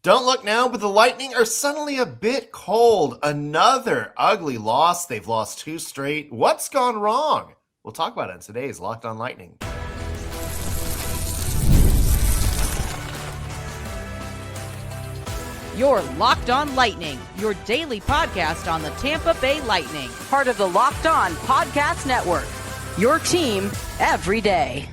Don't look now, but the Lightning are suddenly a bit cold. Another ugly loss. They've lost 2 straight. What's gone wrong? We'll talk about it in today's Locked On Lightning. You're Locked On Lightning, your daily podcast on the Tampa Bay Lightning. Part of the Locked On Podcast Network, your team every day.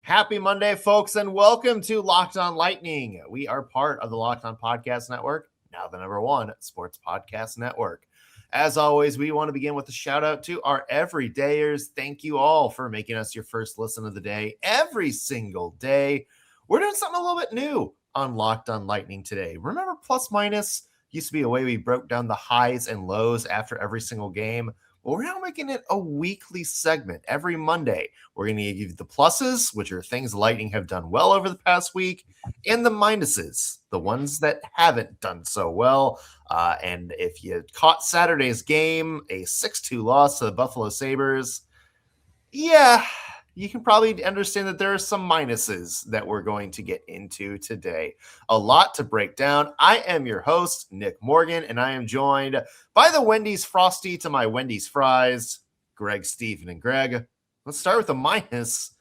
Happy Monday, folks, and welcome to Locked On Lightning. We are part of the Locked On Podcast Network, now the #1 sports podcast network. As always, we want to begin with a shout out to our everydayers. Thank you all for making us your first listen of the day every single day. We're doing something a little bit new on Locked On Lightning today. Remember Plus Minus used to be a way we broke down the highs and lows after every single game? Well, we're now making it a weekly segment every Monday. We're going to give you the pluses, which are things the Lightning have done well over the past week, and the minuses, the ones that haven't done so well. And if you caught Saturday's game, a 6-2 loss to the Buffalo Sabres, yeah, you can probably understand that there are some minuses that we're going to get into today. A lot to break down. I am your host, Nick Morgan, and I am joined by the Wendy's Frosty to my Wendy's Fries, Greg, Steven, and Greg. Let's start with the minus.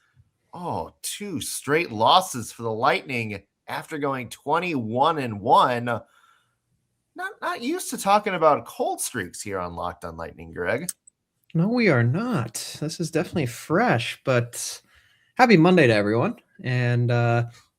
2 straight losses for the Lightning after going 21-1. Not used to talking about cold streaks here on Locked On Lightning, Greg. No, we are not. This is definitely fresh, but happy Monday to everyone. And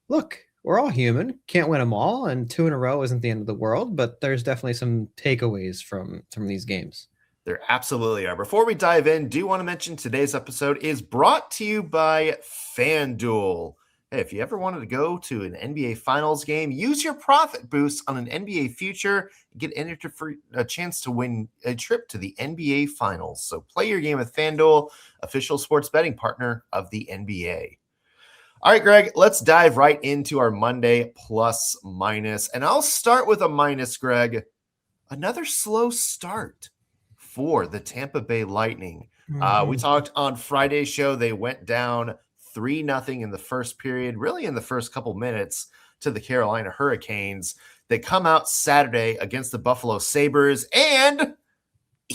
look, we're all human. Can't win them all, and 2 in a row isn't the end of the world, but there's definitely some takeaways from these games. There absolutely are. Before we dive in, do want to mention today's episode is brought to you by FanDuel. Hey, if you ever wanted to go to an NBA Finals game, use your profit boost on an NBA future, get entered for a chance to win a trip to the NBA Finals. So play your game with FanDuel, official sports betting partner of the NBA. All right, Greg, let's dive right into our Monday plus minus. And I'll start with a minus, Greg. Another slow start for the Tampa Bay Lightning. We talked on Friday's show. They went down 3-0 in the first period, really in the first couple minutes, to the Carolina Hurricanes. They come out Saturday against the Buffalo Sabres, and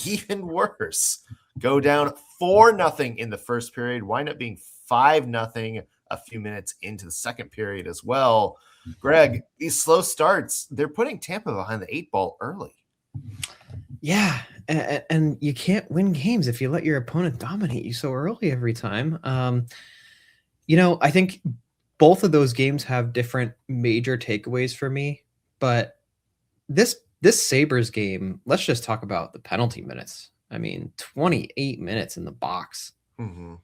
even worse, go down 4-0 in the first period, wind up being 5-0 a few minutes into the second period as well. Greg, these slow starts, they're putting Tampa behind the 8 ball early. Yeah, and you can't win games if you let your opponent dominate you so early every time. I think both of those games have different major takeaways for me, but this Sabres game, let's just talk about the penalty minutes. I mean, 28 minutes in the box. Mm-hmm.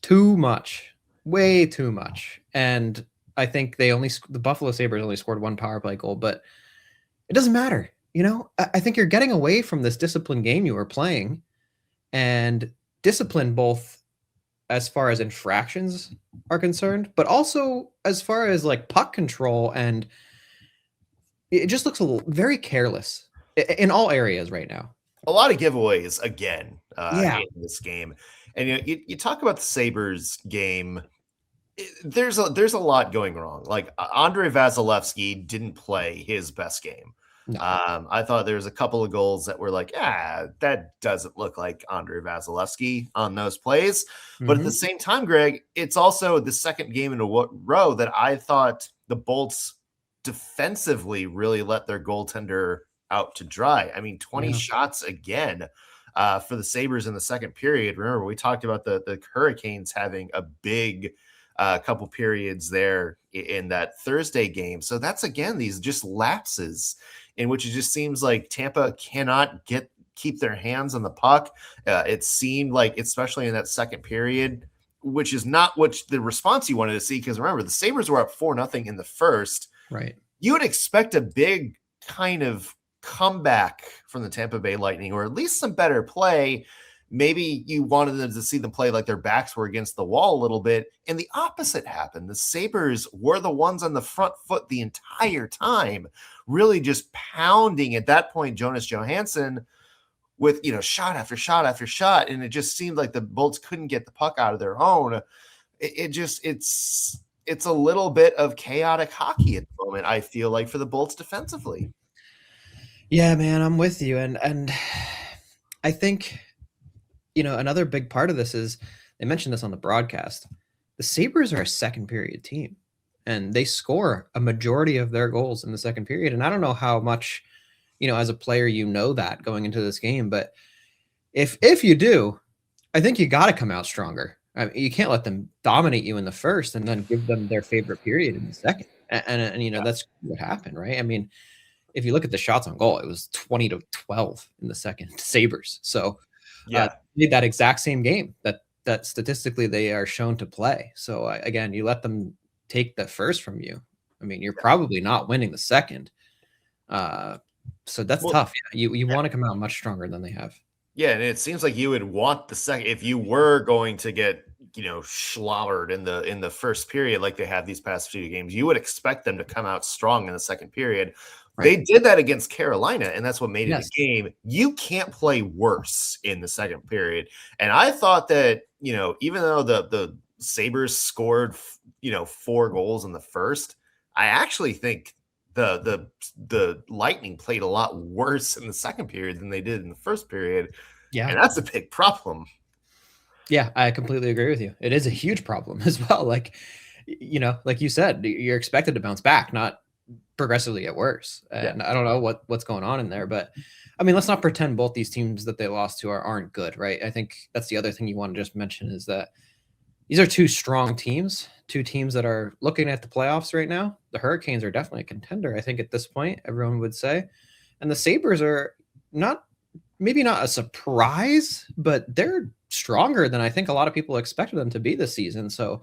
Too much. Way too much. And I think the Buffalo Sabres only scored 1 power play goal, but it doesn't matter. I think you're getting away from this disciplined game you were playing, and discipline both as far as infractions are concerned, but also as far as like puck control, and it just looks very careless in all areas right now. A lot of giveaways again in this game. And you talk about the Sabres game, there's a lot going wrong. Like Andrei Vasilevskiy didn't play his best game. No. I thought there was a couple of goals that were like, that doesn't look like Andrei Vasilevskiy on those plays. But at the same time, Greg, it's also the second game in a row that I thought the Bolts defensively really let their goaltender out to dry. I mean, 20 shots again for the Sabres in the second period. Remember, we talked about the Hurricanes having a big couple periods there in that Thursday game. So that's, again, these just lapses in which it just seems like Tampa cannot keep their hands on the puck. It seemed like, especially in that second period, which is not what the response you wanted to see, because remember, the Sabres were up 4-0 in the first. Right. You would expect a big kind of comeback from the Tampa Bay Lightning, or at least some better play. Maybe you wanted them to see them play like their backs were against the wall a little bit, and the opposite happened. The Sabres were the ones on the front foot the entire time, really just pounding at that point Jonas Johansson with, shot after shot after shot, and it just seemed like the Bolts couldn't get the puck out of their own. It's it's a little bit of chaotic hockey at the moment, I feel like, for the Bolts defensively. Yeah, man, I'm with you. And I think, another big part of this is they mentioned this on the broadcast. The Sabres are a second period team, and they score a majority of their goals in the second period. And I don't know how much, as a player, that going into this game, but if you do, I think you got to come out stronger. I mean, you can't let them dominate you in the first and then give them their favorite period in the second. And that's what happened, right? I mean, if you look at the shots on goal, it was 20-12 in the second Sabres. So made that exact same game that statistically they are shown to play. So again, you let them take the first from you. I mean, you're probably not winning the second. So that's tough. You want to come out much stronger than they have. Yeah, and it seems like you would want the second if you were going to get, slobbered in the first period like they have these past few games. You would expect them to come out strong in the second period. Right. They did that against Carolina, and that's what made it a game. You can't play worse in the second period. And I thought that, even though the Sabres scored, 4 goals in the first, I actually think the Lightning played a lot worse in the second period than they did in the first period. Yeah. And that's a big problem. Yeah, I completely agree with you. It is a huge problem as well. Like, like you said, you're expected to bounce back, not progressively get worse. And I don't know what's going on in there, but I mean, let's not pretend both these teams that they lost to aren't good, right? I think that's the other thing you want to just mention is that these are 2 strong teams, 2 teams that are looking at the playoffs right now. The Hurricanes are definitely a contender, I think, at this point, everyone would say. And the Sabres are maybe not a surprise, but they're stronger than I think a lot of people expected them to be this season. So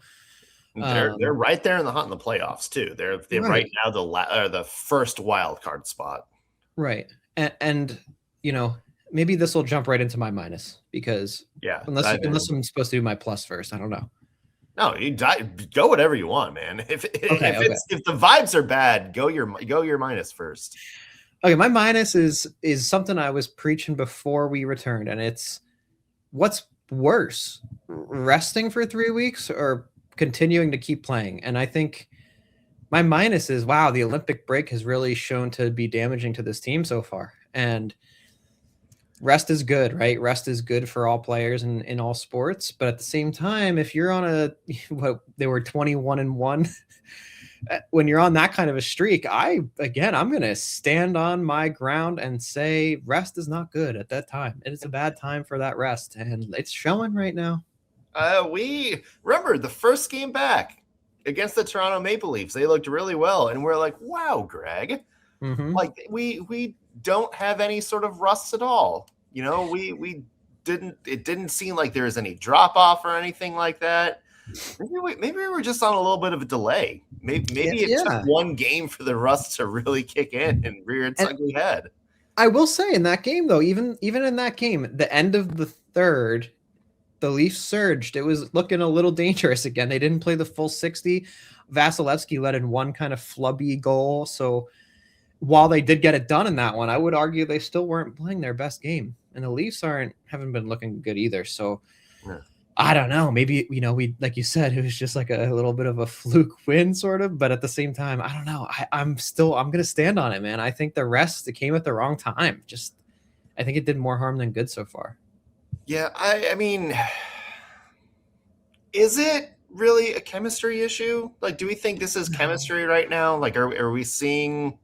they're right there in the hunt in the playoffs too. They're right now the first wild card spot. Right. And maybe this will jump right into my minus because unless I'm supposed to do my plus first, I don't know. No, you go whatever you want, man. If the vibes are bad, go your minus first. Okay, my minus is something I was preaching before we returned, and it's what's worse, resting for 3 weeks or continuing to keep playing. And I think my minus is, wow, the Olympic break has really shown to be damaging to this team so far. And rest is good, right? Rest is good for all players in all sports. But at the same time, if you're on they were 21-1, when you're on that kind of a streak, I'm going to stand on my ground and say rest is not good at that time. It is a bad time for that rest. And it's showing right now. We remember the first game back against the Toronto Maple Leafs. They looked really well. And we're like, wow, Greg, like we don't have any sort of rust at all. It didn't seem like there was any drop off or anything like that. Maybe we were just on a little bit of a delay. Maybe it took one game for the rust to really kick in and rear its ugly head. I will say in that game though, even in that game, the end of the third, the Leafs surged. It was looking a little dangerous again. They didn't play the full 60. Vasilevskiy let in one kind of flubby goal. So while they did get it done in that one, I would argue they still weren't playing their best game. And the Leafs haven't been looking good either. So I don't know. Maybe, we, like you said, it was just like a little bit of a fluke win sort of, but at the same time, I don't know. I'm going to stand on it, man. I think the rest, it came at the wrong time. I think it did more harm than good so far. Yeah. I mean, is it really a chemistry issue? Like, do we think this is chemistry right now? Like, are we seeing?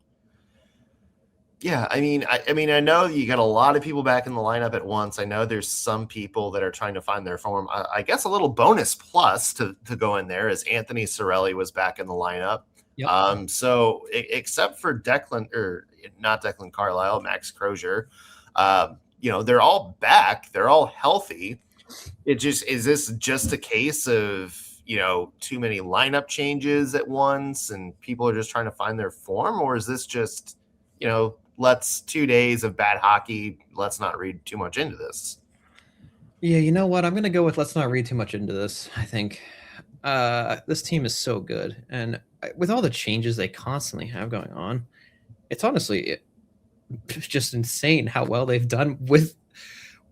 Yeah, I mean, I know you got a lot of people back in the lineup at once. I know there's some people that are trying to find their form. I guess a little bonus plus to go in there is Anthony Cirelli was back in the lineup. Yep. So except for not Declan Carlisle, Max Crozier, they're all back. They're all healthy. Is this just a case of, too many lineup changes at once and people are just trying to find their form? Or is this just, let's 2 days of bad hockey. Let's not read too much into this. Yeah, you know what? I'm going to go with let's not read too much into this. I think this team is so good. And with all the changes they constantly have going on, it's honestly just insane how well they've done with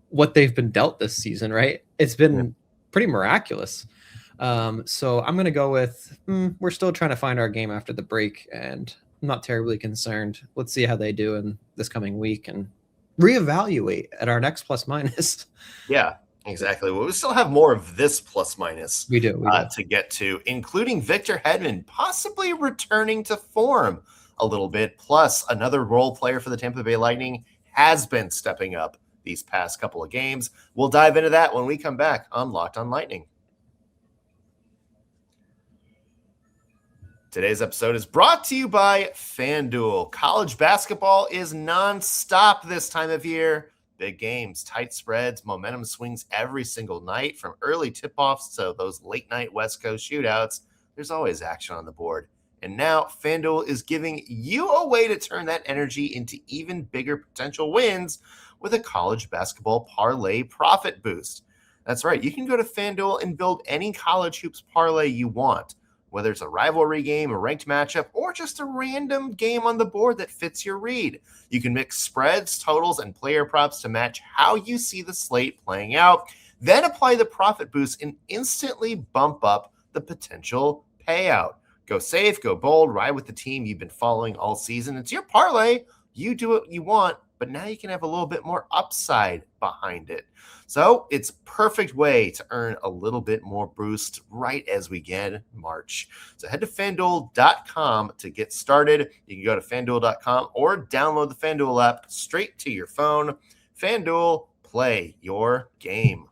what they've been dealt this season, right? It's been pretty miraculous. So I'm going to go with, we're still trying to find our game after the break, and I'm not terribly concerned. Let's see how they do in this coming week and reevaluate at our next plus minus. Yeah, exactly. Well, we still have more of this plus minus We do. to get to, including Victor Hedman possibly returning to form a little bit. Plus, another role player for the Tampa Bay Lightning has been stepping up these past couple of games. We'll dive into that when we come back on Locked on Lightning. Today's episode is brought to you by FanDuel. College basketball is nonstop this time of year. Big games, tight spreads, momentum swings every single night, from early tip-offs to those late-night West Coast shootouts. There's always action on the board. And now FanDuel is giving you a way to turn that energy into even bigger potential wins with a college basketball parlay profit boost. That's right. You can go to FanDuel and build any college hoops parlay you want, whether it's a rivalry game, a ranked matchup, or just a random game on the board that fits your read. You can mix spreads, totals, and player props to match how you see the slate playing out, then apply the profit boost and instantly bump up the potential payout. Go safe, go bold, ride with the team you've been following all season. It's your parlay. You do what you want, but now you can have a little bit more upside behind it. So it's a perfect way to earn a little bit more boost right as we get March. So head to FanDuel.com to get started. You can go to FanDuel.com or download the FanDuel app straight to your phone. FanDuel, play your game.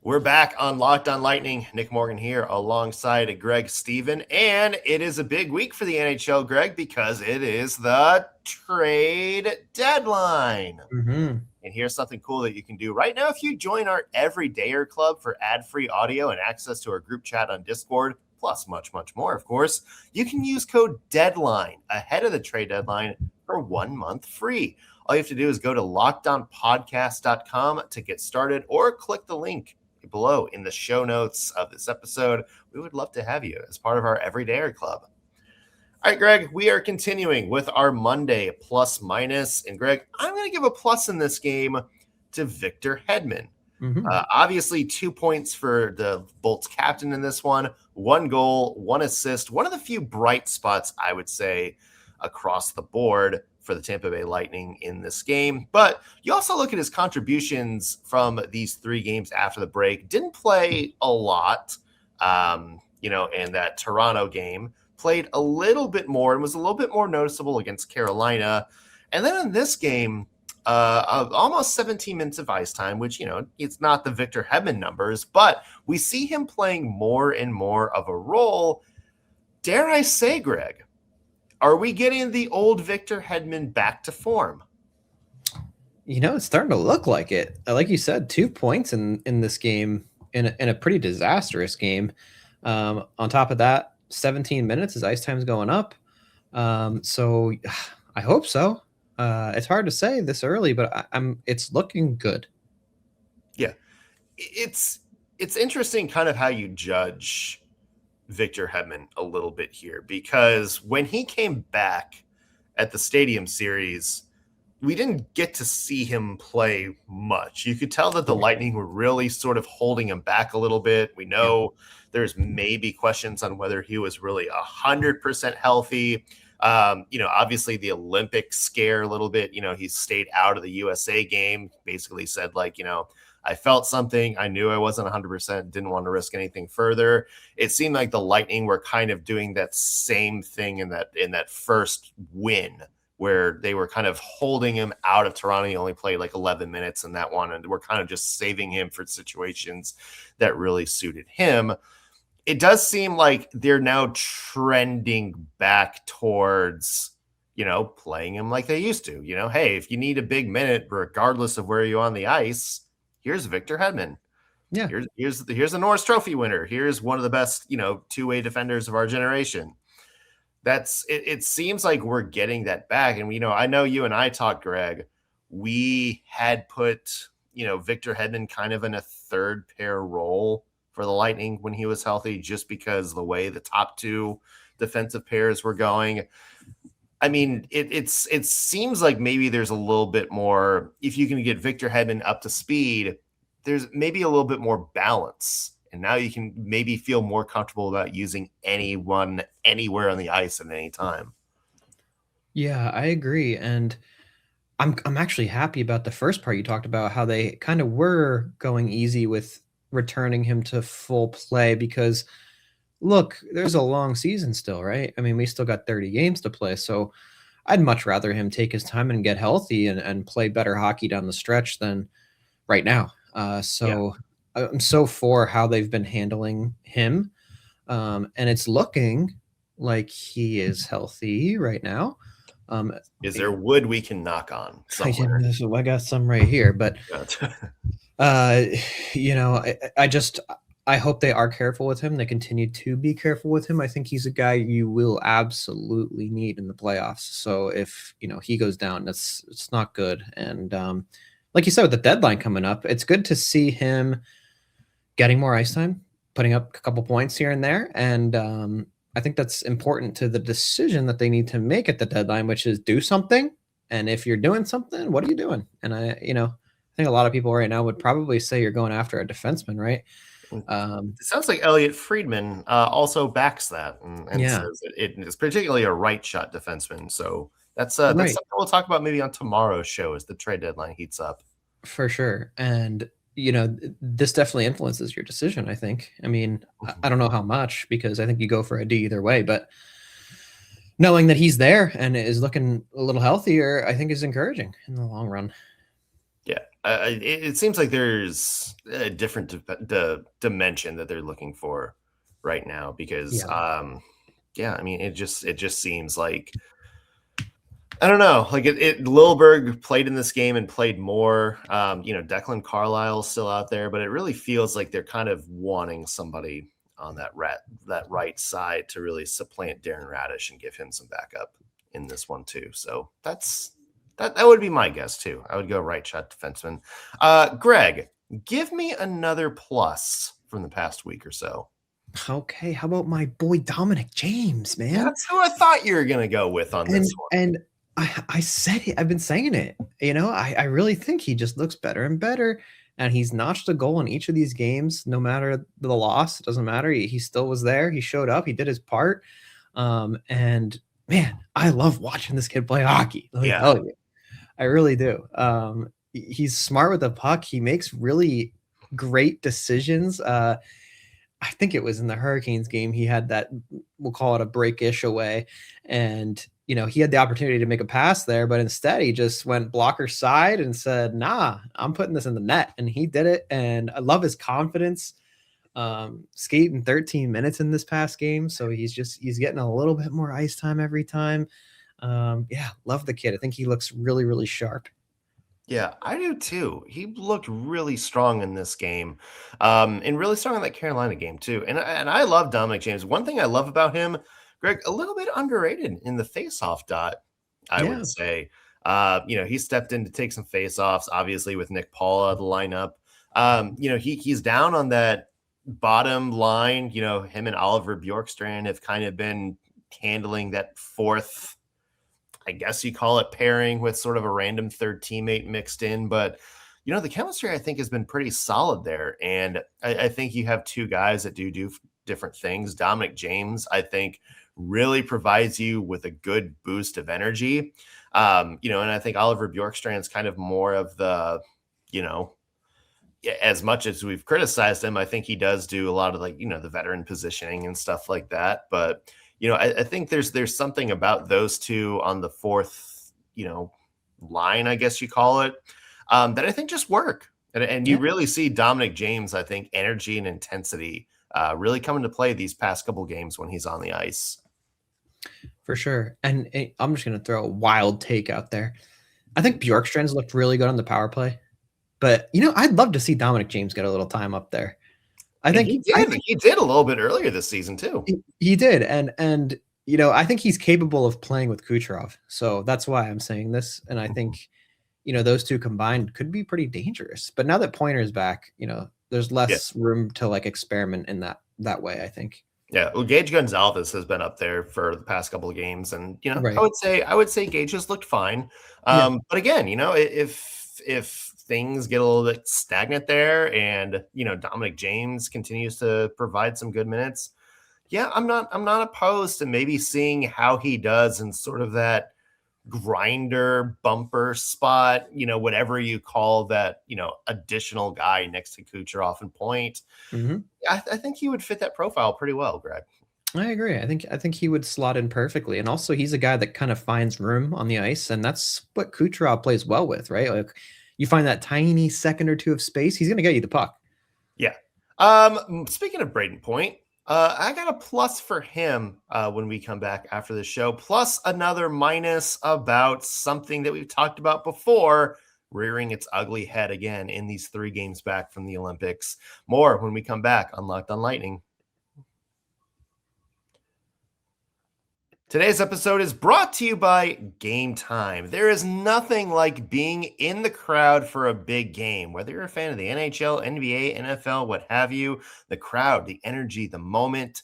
We're back on Locked on Lightning. Nick Morgan here alongside Greg Stephen. And it is a big week for the NHL, Greg, because it is the trade deadline. Mm-hmm. And here's something cool that you can do right now. If you join our Everydayer Club for ad-free audio and access to our group chat on Discord, plus much, much more, of course, you can use code DEADLINE ahead of the trade deadline for 1 month free. All you have to do is go to lockedonpodcast.com to get started, or click the link below in the show notes of this episode. We would love to have you as part of our Everydayer Club. All right, Greg, we are continuing with our Monday plus minus. And Greg, I'm going to give a plus in this game to Victor Hedman. Mm-hmm. Obviously, 2 points for the Bolts captain in this one, 1 goal, 1 assist, one of the few bright spots, I would say, across the board for the Tampa Bay Lightning in this game. But you also look at his contributions from these 3 games after the break. Didn't play a lot, in that Toronto game. Played a little bit more and was a little bit more noticeable against Carolina. And then in this game, almost 17 minutes of ice time, which, it's not the Victor Hedman numbers, but we see him playing more and more of a role. Dare I say, Greg, are we getting the old Victor Hedman back to form? It's starting to look like it. Like you said, 2 points in this game, in a pretty disastrous game. On top of that, 17 minutes, his ice time's going up. So I hope so. It's hard to say this early, but it's looking good. Yeah. It's interesting kind of how you judge Victor Hedman a little bit here, because when he came back at the Stadium Series, we didn't get to see him play much. You could tell that the Lightning were really sort of holding him back a little bit. We know there's maybe questions on whether he was really 100% healthy. Obviously the Olympic scare a little bit, he stayed out of the USA game, basically said I felt something. I knew I wasn't 100%, didn't want to risk anything further. It seemed like the Lightning were kind of doing that same thing in that first win, where they were kind of holding him out of Toronto. He only played like 11 minutes in that one, and we're kind of just saving him for situations that really suited him. It does seem like they're now trending back towards, playing him like they used to. Hey, if you need a big minute, regardless of where you're on the ice, here's Victor Hedman. Yeah. Here's the Norris Trophy winner. Here's one of the best, two-way defenders of our generation. It seems like we're getting that back. And, I know you and I talked, Greg, we had put, Victor Hedman kind of in a third pair role for the Lightning when he was healthy, just because the way the top 2 defensive pairs were going. I mean, it seems like maybe there's a little bit more, if you can get Victor Hedman up to speed, there's maybe a little bit more balance. And now you can maybe feel more comfortable about using anyone anywhere on the ice at any time. Yeah, I agree. And I'm actually happy about the first part you talked about, how they kind of were going easy with returning him to full play, because look, there's a long season still, right? I mean, we still got 30 games to play. So I'd much rather him take his time and get healthy and play better hockey down the stretch than right now. So I'm so for how they've been handling him. And it's looking like he is healthy right now. Is there wood we can knock on somewhere? I got some right here, but I hope they are careful with him. They continue to be careful with him. I think he's a guy you will absolutely need in the playoffs. So if he goes down, it's not good. And like you said, with the deadline coming up, it's good to see him getting more ice time, putting up a couple points here and there. And I think that's important to the decision that they need to make at the deadline, which is do something. And if you're doing something, what are you doing? And I think a lot of people right now would probably say you're going after a defenseman, right? It sounds like Elliot Friedman also backs that and says it is particularly a right shot defenseman. So that's something we'll talk about maybe on tomorrow's show as the trade deadline heats up. For sure. And this definitely influences your decision, I think. I mean, I don't know how much, because I think you go for a D either way, but knowing that he's there and is looking a little healthier, I think is encouraging in the long run. Yeah. It seems like there's a different dimension that they're looking for right now, because I mean, it just seems like, I don't know, like Lilleberg played in this game and played more. Declan Carlisle's still out there, but it really feels like they're kind of wanting somebody on that right side to really supplant Darren Radish and give him some backup in this one too. So that would be my guess too. I would go right shot defenseman. Greg, give me another plus from the past week or so. Okay, how about my boy Dominic James, man? That's who I thought you were going to go with on this one. And I said it. I've been saying it. I really think he just looks better and better. And he's notched a goal in each of these games, no matter the loss. It doesn't matter. He still was there. He showed up. He did his part. And man, I love watching this kid play hockey. Let me tell you. I really do. He's smart with the puck. He makes really great decisions. I think it was in the Hurricanes game. He had that, we'll call it a break-ish away. And, he had the opportunity to make a pass there, but instead he just went blocker side and said, nah, I'm putting this in the net. And he did it. And I love his confidence. Skating 13 minutes in this past game. So he's getting a little bit more ice time every time. Love the kid. I think he looks really, really sharp. Yeah, I do too. He looked really strong in this game, and really strong in that Carolina game too. And I love Dominic James. One thing I love about him, Greg, a little bit underrated in the faceoff dot, I would say. He stepped in to take some faceoffs, obviously with Nick Paul out of the lineup. He's down on that bottom line. Him and Oliver Bjorkstrand have kind of been handling that fourth, I guess you call it, pairing with sort of a random third teammate mixed in. But, the chemistry, I think, has been pretty solid there. And I think you have two guys that do different things. Dominic James, I think, really provides you with a good boost of energy. And I think Oliver Bjorkstrand's kind of more of the, as much as we've criticized him, I think he does do a lot of the veteran positioning and stuff like that. But, I think there's something about those two on the fourth, line, I guess you call it, that I think just work. And you really see Dominic James, I think, energy and intensity really come into play these past couple games when he's on the ice. For sure. And I'm just going to throw a wild take out there. I think Bjorkstrand's looked really good on the power play. But, I'd love to see Dominic James get a little time up there. I think he did a little bit earlier this season too. He did. And I think he's capable of playing with Kucherov. So that's why I'm saying this. And I think, those two combined could be pretty dangerous. But now that Pointer's back, there's less room to experiment in that way, I think. Yeah, well, Gage Gonzalez has been up there for the past couple of games, and I would say Gage has looked fine. But again, if things get a little bit stagnant there and, Dominic James continues to provide some good minutes, yeah, I'm not opposed to maybe seeing how he does in sort of that grinder bumper spot, whatever you call that, additional guy next to Kucherov and point. Mm-hmm. I think he would fit that profile pretty well, Greg. I agree. I think he would slot in perfectly. And also he's a guy that kind of finds room on the ice, and that's what Kucherov plays well with, right? Like you find that tiny second or two of space, he's going to get you the puck. Yeah. Speaking of Braden Point, I got a plus for him when we come back after the show, plus another minus about something that we've talked about before, rearing its ugly head again in these 3 games back from the Olympics. More when we come back on Locked on Lightning. Today's episode is brought to you by Game Time. There is nothing like being in the crowd for a big game. Whether you're a fan of the NHL, NBA, NFL, what have you, the crowd, the energy, the moment,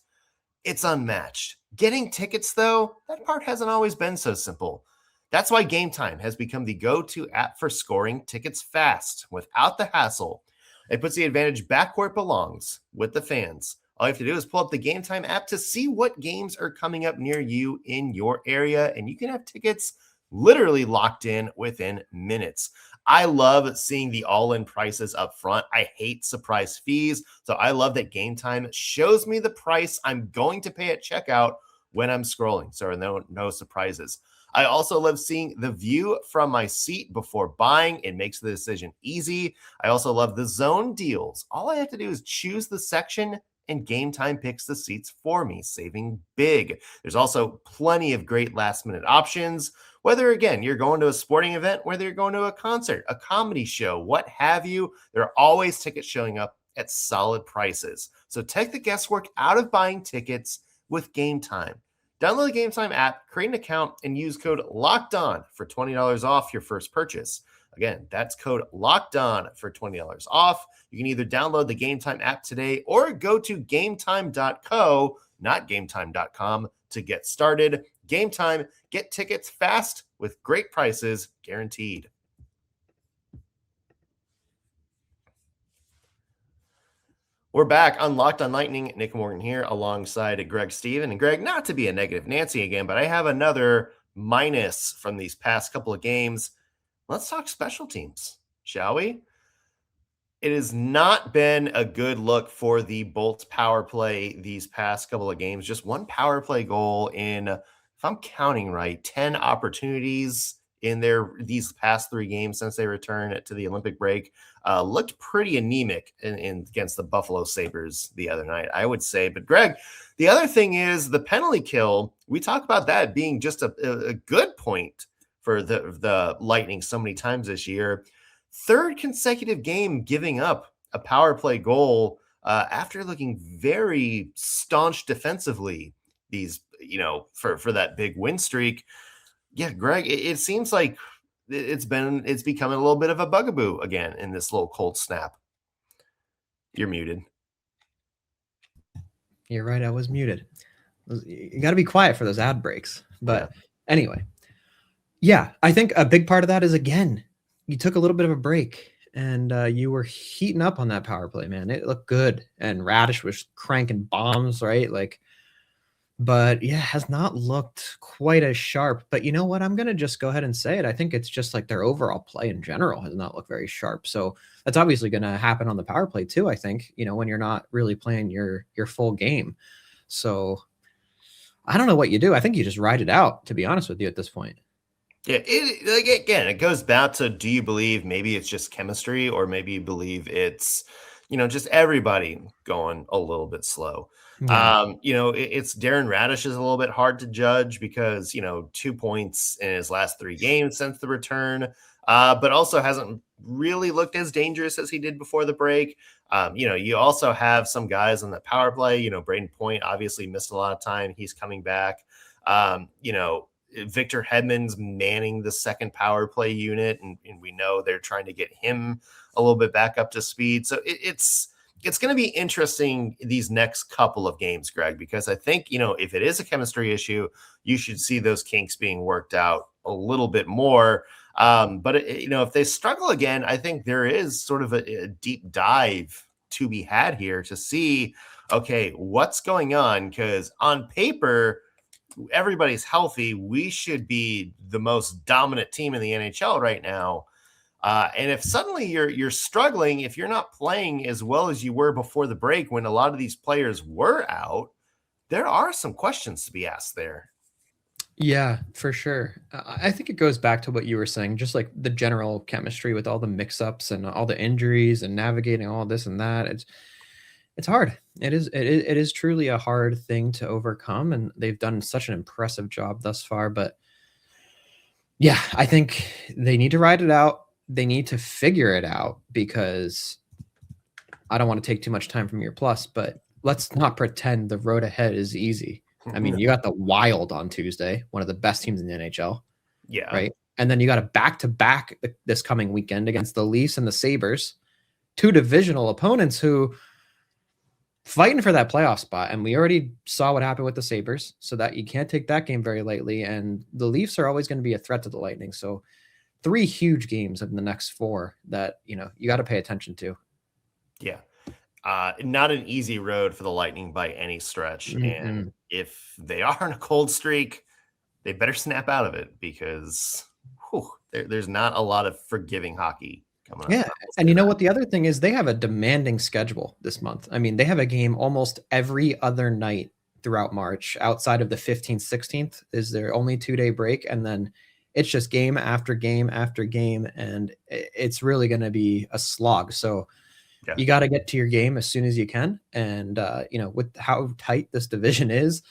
it's unmatched. Getting tickets, though, that part hasn't always been so simple. That's why Game Time has become the go-to app for scoring tickets fast, without the hassle. It puts the advantage back where it belongs, with the fans. All you have to do is pull up the Game Time app to see what games are coming up near you in your area, and you can have tickets literally locked in within minutes. I love seeing the all-in prices up front. I hate surprise fees, so I love that Game Time shows me the price I'm going to pay at checkout when I'm scrolling, so no surprises. I also love seeing the view from my seat before buying. It makes the decision easy. I also love the zone deals. All I have to do is choose the section and Game Time picks the seats for me, saving big. There's also plenty of great last-minute options, whether, again, you're going to a sporting event, whether you're going to a concert, a comedy show, what have you, there are always tickets showing up at solid prices. So take the guesswork out of buying tickets with Game Time. Download the Game Time app, create an account, and use code LOCKEDON for $20 off your first purchase. Again, that's code LOCKEDON for $20 off. You can either download the Game Time app today or go to gametime.co, not gametime.com, to get started. Game Time, get tickets fast with great prices guaranteed. We're back on Locked on Lightning. Nick Morgan here alongside Greg Steven. And Greg, not to be a negative Nancy again, but I have another minus from these past couple of games. Let's talk special teams, shall we? It has not been a good look for the Bolts power play these past couple of games. Just one power play goal in, if I'm counting right, 10 opportunities in these past 3 games since they returned to the Olympic break. Looked pretty anemic in against the Buffalo Sabres the other night, I would say. But Greg, the other thing is the penalty kill. We talk about that being just a good point for the Lightning so many times this year. 3rd consecutive game giving up a power play goal after looking very staunch defensively for that big win streak. Yeah, Greg, it seems like it's becoming a little bit of a bugaboo again in this little cold snap. You're muted. You're right, I was muted. You got to be quiet for those ad breaks. But anyway, yeah, I think a big part of that is, again, you took a little bit of a break and you were heating up on that power play, man. It looked good. And Radish was cranking bombs, right? But yeah, has not looked quite as sharp. But you know what? I'm going to just go ahead and say it. I think it's just like their overall play in general has not looked very sharp. So that's obviously going to happen on the power play too, I think, when you're not really playing your full game. So I don't know what you do. I think you just ride it out, to be honest with you, at this point. Yeah, it goes back to, do you believe maybe it's just chemistry, or maybe you believe it's, just everybody going a little bit slow. Yeah. It's Darren Radish is a little bit hard to judge because, 2 points in his last 3 games since the return, but also hasn't really looked as dangerous as he did before the break. You also have some guys on the power play, Braden Point obviously missed a lot of time. He's coming back. Victor Hedman's manning the second power play unit, and we know they're trying to get him a little bit back up to speed. So it's going to be interesting these next couple of games, Greg, because I think, if it is a chemistry issue, you should see those kinks being worked out a little bit more. But if they struggle again, I think there is sort of a deep dive to be had here to see, okay, what's going on? Because on paper, everybody's healthy. We should be the most dominant team in the NHL right now. And if suddenly you're struggling, if you're not playing as well as you were before the break when a lot of these players were out, there are some questions to be asked there. Yeah, for sure. I think it goes back to what you were saying, just like the general chemistry with all the mix-ups and all the injuries and navigating all this and that. It's hard. It is truly a hard thing to overcome, and they've done such an impressive job thus far. But yeah, I think they need to ride it out. They need to figure it out, because I don't want to take too much time from your plus, but let's not pretend the road ahead is easy. I mean, you got the Wild on Tuesday, one of the best teams in the NHL. Yeah. Right. And then you got a back-to-back this coming weekend against the Leafs and the Sabres, two divisional opponents who fighting for that playoff spot. And we already saw what happened with the Sabres, so that you can't take that game very lightly. And the Leafs are always going to be a threat to the Lightning. So 3 huge games in the next 4 that, you got to pay attention to. Yeah. Not an easy road for the Lightning by any stretch. Mm-hmm. And if they are in a cold streak, they better snap out of it, because there's not a lot of forgiving hockey coming up. Yeah. And you know what? The other thing is they have a demanding schedule this month. I mean, they have a game almost every other night throughout March. Outside of the 15th, 16th is their only 2-day break. And then it's just game after game after game. And it's really going to be a slog. So you got to get to your game as soon as you can. And, with how tight this division is,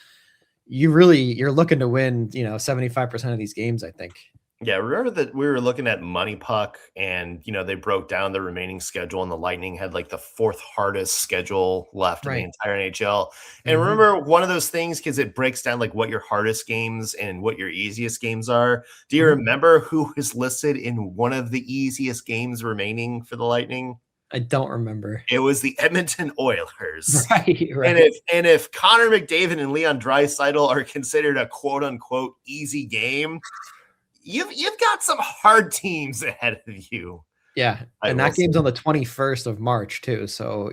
you're looking to win, 75% of these games, I think. Yeah. Remember that we were looking at Money Puck, and, they broke down the remaining schedule, and the Lightning had like the 4th hardest schedule left in the entire NHL. And remember one of those things, because it breaks down like what your hardest games and what your easiest games are. Do you remember who is listed in one of the easiest games remaining for the Lightning? I don't remember. It was the Edmonton Oilers. Right. And if Connor McDavid and Leon Draisaitl are considered a quote unquote easy game, you've got some hard teams ahead of you. Yeah. And that game's on the 21st of March too. So,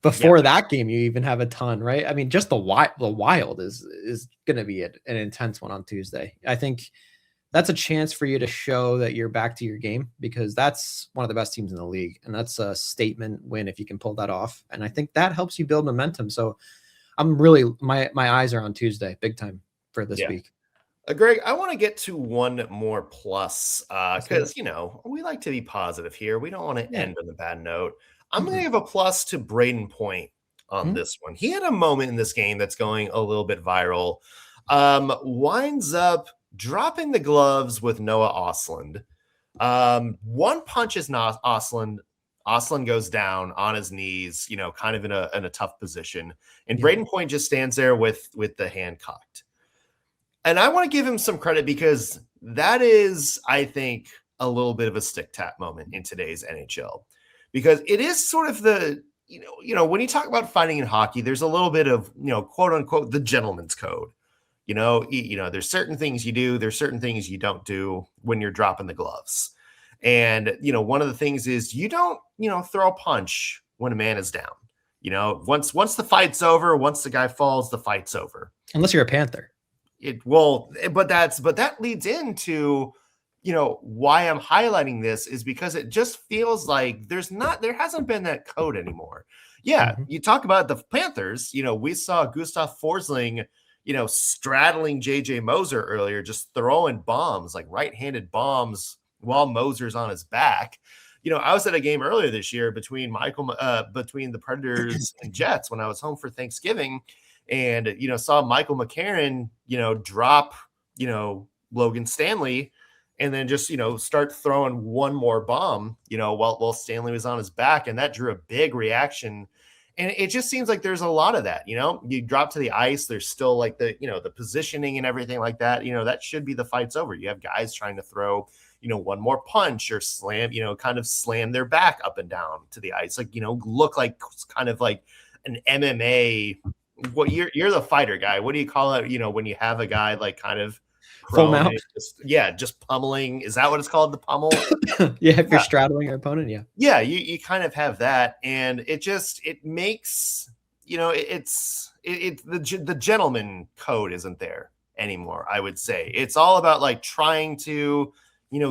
before that game, you even have a ton, right? I mean, just the Wild is going to be an intense one on Tuesday. I think that's a chance for you to show that you're back to your game, because that's one of the best teams in the league. And that's a statement win if you can pull that off. And I think that helps you build momentum. So I'm really, my eyes are on Tuesday, big time for this week. Greg, I want to get to one more plus, because, we like to be positive here. We don't want to end on a bad note. I'm going to give a plus to Braden Point on this one. He had a moment in this game that's going a little bit viral. Winds up dropping the gloves with Noah Ostlund. One punch is not Ostlund. Ostlund goes down on his knees, kind of in a tough position. And Braden Point just stands there with the hand cocked. And I want to give him some credit, because that is, I think, a little bit of a stick tap moment in today's NHL, because it is sort of the, when you talk about fighting in hockey, there's a little bit of, quote unquote, the gentleman's code. There's certain things you do, there's certain things you don't do when you're dropping the gloves. And, one of the things is you don't, throw a punch when a man is down. Once the fight's over, once the guy falls, the fight's over. Unless you're a Panther. But that leads into, why I'm highlighting this is because it just feels like there hasn't been that code anymore. Yeah. You talk about the Panthers, we saw Gustav Forsling, straddling JJ Moser earlier, just throwing bombs, like right-handed bombs, while Moser's on his back. I was at a game earlier this year between the Predators and Jets when I was home for Thanksgiving, and, saw Michael McCarron, drop, Logan Stanley, and then just, start throwing one more bomb, while Stanley was on his back. And that drew a big reaction. And it just seems like there's a lot of that, you drop to the ice, there's still like the, the positioning and everything like that, that should be the fight's over. You have guys trying to throw, one more punch or slam, kind of slam their back up and down to the ice. Like, look like kind of like an MMA. What you're the fighter guy. What do you call it? When you have a guy like kind of Full prone, mount. just pummeling. Is that what it's called? The pummel? Yeah, if you're straddling your opponent, yeah. Yeah, you kind of have that, and it makes, the gentleman code isn't there anymore. I would say it's all about like trying to,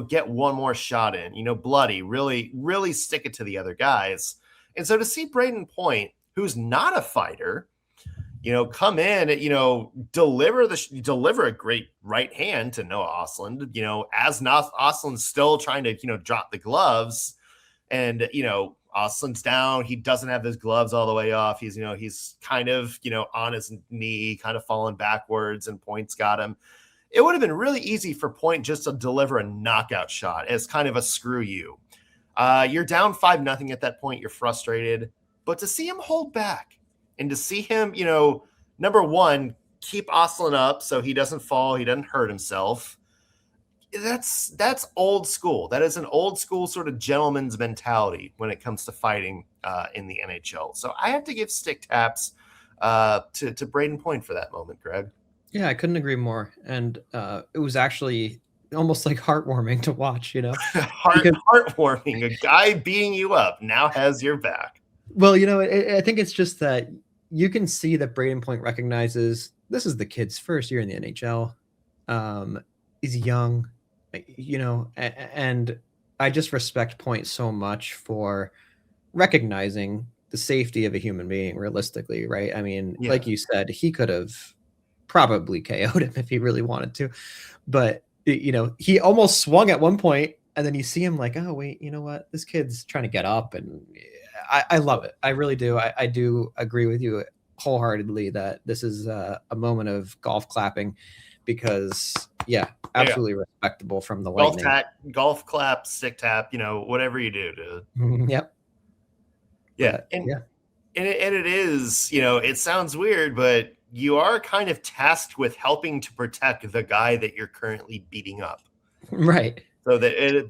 get one more shot in, bloody, really, really stick it to the other guys. And so to see Braden Point, who's not a fighter, come in, deliver a great right hand to Noah Ostlund, as Ostlund's still trying to, drop the gloves, and, Ostlund's down. He doesn't have his gloves all the way off. He's kind of, on his knee, kind of falling backwards, and Point's got him. It would have been really easy for Point just to deliver a knockout shot as kind of a screw you. You're down 5-0 at that point. You're frustrated, but to see him hold back and to see him, number one, keep Ostlund up so he doesn't fall, he doesn't hurt himself. That's old school. That is an old school sort of gentleman's mentality when it comes to fighting in the NHL. So I have to give stick taps to Braden Point for that moment, Greg. Yeah, I couldn't agree more. And it was actually almost like heartwarming to watch, Heartwarming. A guy beating you up now has your back. Well, I think it's just that you can see that Braden Point recognizes this is the kid's first year in the NHL. He's young, and I just respect Point so much for recognizing the safety of a human being realistically, right? I mean, like you said, he could have probably KO'd him if he really wanted to, but he almost swung at one point, and then you see him like, oh wait, you know what? This kid's trying to get up, and I love it. I really do. I do agree with you wholeheartedly that this is a moment of golf clapping, because absolutely respectable from the Lightning. Golf clap, stick tap, whatever you do to. Yep. Yeah. And it is, it sounds weird, but you are kind of tasked with helping to protect the guy that you're currently beating up. Right. So that is,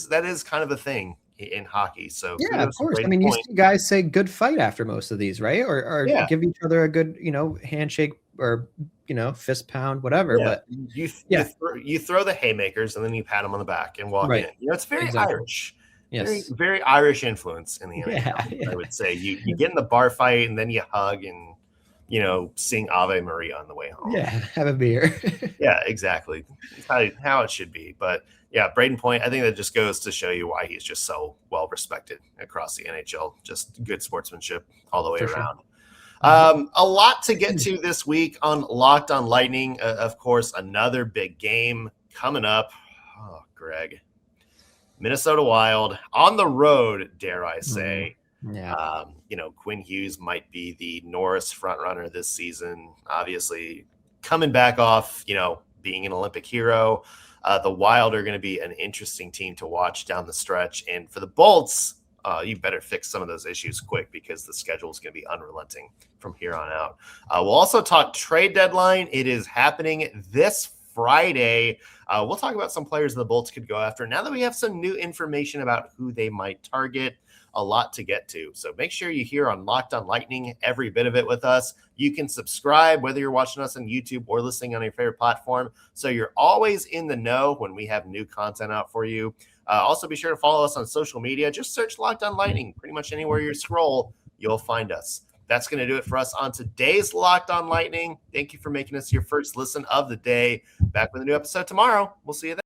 that is kind of a thing in hockey. So yeah, of course. I mean, you see guys say good fight after most of these, right? Or give each other a good, handshake or, fist pound, whatever. Yeah. But you throw the haymakers and then you pat them on the back and walk in. It's very Irish. Yes. Very, very Irish influence in the NHL, I would say. You get in the bar fight and then you hug and, sing Ave Maria on the way home. Yeah, have a beer. Yeah, exactly. It's how it should be. But yeah, Braden Point, I think that just goes to show you why he's just so well respected across the NHL. Just good sportsmanship all the way around. Sure. A lot to get to this week on Locked on Lightning. Of course, another big game coming up. Oh, Greg. Minnesota Wild on the road, dare I say. Yeah. Quinn Hughes might be the Norris frontrunner this season. Obviously, coming back off, being an Olympic hero. The Wild are going to be an interesting team to watch down the stretch. And for the Bolts, you better fix some of those issues quick, because the schedule is going to be unrelenting from here on out. We'll also talk trade deadline. It is happening this Friday. We'll talk about some players the Bolts could go after now that we have some new information about who they might target. A lot to get to. So make sure you hear on Locked on Lightning every bit of it with us. You can subscribe whether you're watching us on YouTube or listening on your favorite platform, so you're always in the know when we have new content out for you. Also, be sure to follow us on social media. Just search Locked on Lightning. Pretty much anywhere you scroll, you'll find us. That's going to do it for us on today's Locked on Lightning. Thank you for making us your first listen of the day. Back with a new episode tomorrow. We'll see you then.